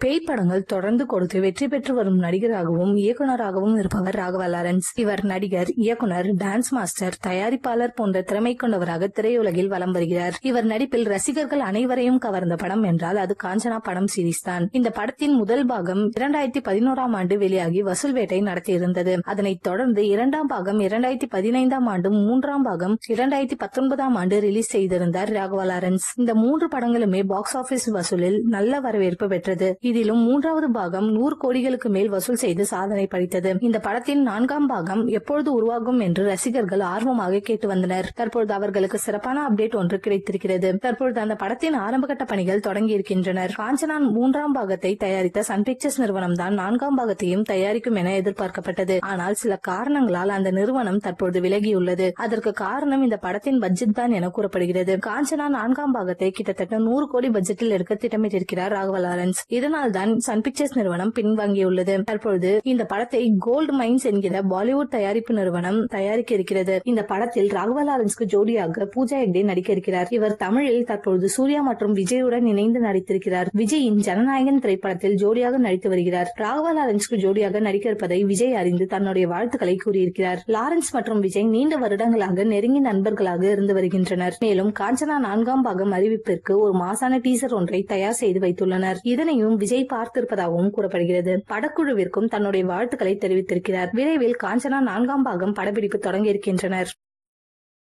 பேய் படங்கள் தொடர்ந்து கொடுத்து வெற்றி பெற்று வரும் நடிகராகவும் இயக்குநராகவும் இருப்பவர் ராகவா லாரன்ஸ். இவர் நடிகர், இயக்குனர், டான்ஸ் மாஸ்டர், தயாரிப்பாளர் போன்ற திறமை கொண்டவராக திரையுலகில் வலம் வருகிறார். இவர் நடிப்பில் ரசிகர்கள் அனைவரையும் கவர்ந்த படம் என்றால் அது காஞ்சனா படம் சீரிஸ் தான். இந்த படத்தின் முதல் பாகம் 2011ஆம் ஆண்டு வெளியாகி வசூல் வேட்டை நடத்தியிருந்தது. அதனைத் தொடர்ந்து இரண்டாம் பாகம் 2015ஆம் ஆண்டு, மூன்றாம் பாகம் 2019ஆம் ஆண்டு ரிலீஸ் செய்திருந்தார் ராகவா லாரன்ஸ். இந்த 3 படங்களுமே பாக்ஸ் ஆபீஸ் வசூலில் நல்ல வரவேற்பு பெற்றது. இதிலும் மூன்றாவது பாகம் 100 கோடிகளுக்கு மேல் வசூல் செய்து சாதனை படைத்தது. இந்த படத்தின் 4ஆம் பாகம் எப்பொழுது உருவாகும் என்று ரசிகர்கள் ஆர்வமாக கேட்டு வந்தனர். தற்பொழுது அவர்களுக்கு சிறப்பான அப்டேட் ஒன்று கிடைத்திருக்கிறது. தற்பொழுது அந்த படத்தின் ஆரம்பகட்ட பணிகள் தொடங்கி இருக்கின்றனர். காஞ்சனா 3ஆம் பாகத்தை தயாரித்த சன் பிக்சர்ஸ் நிறுவனம் தான் 4ஆம் பாகத்தையும் தயாரிக்கும் என எதிர்பார்க்கப்பட்டது. ஆனால் சில காரணங்களால் அந்த நிறுவனம் தற்பொழுது விலகியுள்ளது. அதற்கு காரணம் இந்த படத்தின் பட்ஜெட் தான் என கூறப்படுகிறது. காஞ்சனா 4ஆம் பாகத்தை கிட்டத்தட்ட 100 கோடி பட்ஜெட்டில் எடுக்க திட்டமிட்டிருக்கிறார் ராகவா லாரன்ஸ். இதனால் தான் சன் பிக்சர்ஸ் நிறுவனம் பின்வாங்கியுள்ளது. தற்பொழுது இந்த படத்தை கோல்டு மைன்ஸ் என்கிற பாலிவுட் தயாரிப்பு நிறுவனம் தயாரிக்க இருக்கிறது. இந்த படத்தில் ராகவா லாரன்ஸ்க்கு ஜோடியாக பூஜா ஹெக்டே நடிக்க இருக்கிறார். இவர் தமிழில் தற்பொழுது சூர்யா மற்றும் விஜயுடன் இணைந்து நடித்திருக்கிறார். விஜயின் ஜனநாயகன் திரைப்படத்தில் ஜோடியாக நடித்து வருகிறார். ராகவா லாரன்ஸ்க்கு ஜோடியாக நடிக்க இருப்பதை விஜய் அறிந்து தன்னுடைய வாழ்த்துக்களை கூறியிருக்கிறார். லாரன்ஸ் மற்றும் விஜய் நீண்ட வருடங்களாக நெருங்கிய நண்பர்களாக இருந்து வருகின்றனர். மேலும் காஞ்சனா 4ஆம் பாகம் அறிவிப்பிற்கு ஒரு மாசான டீசர் ஒன்றை தயார் செய்து வைத்துள்ளனர். இதனையும் விஜய் பார்த்திருப்பதாகவும் கூறப்படுகிறது. படக்குழுவிற்கும் தன்னுடைய வாழ்த்துக்களை தெரிவித்திருக்கிறார். விரைவில் காஞ்சனா 4ஆம் பாகம் படப்பிடிப்பு தொடங்க இருக்கின்றனர்.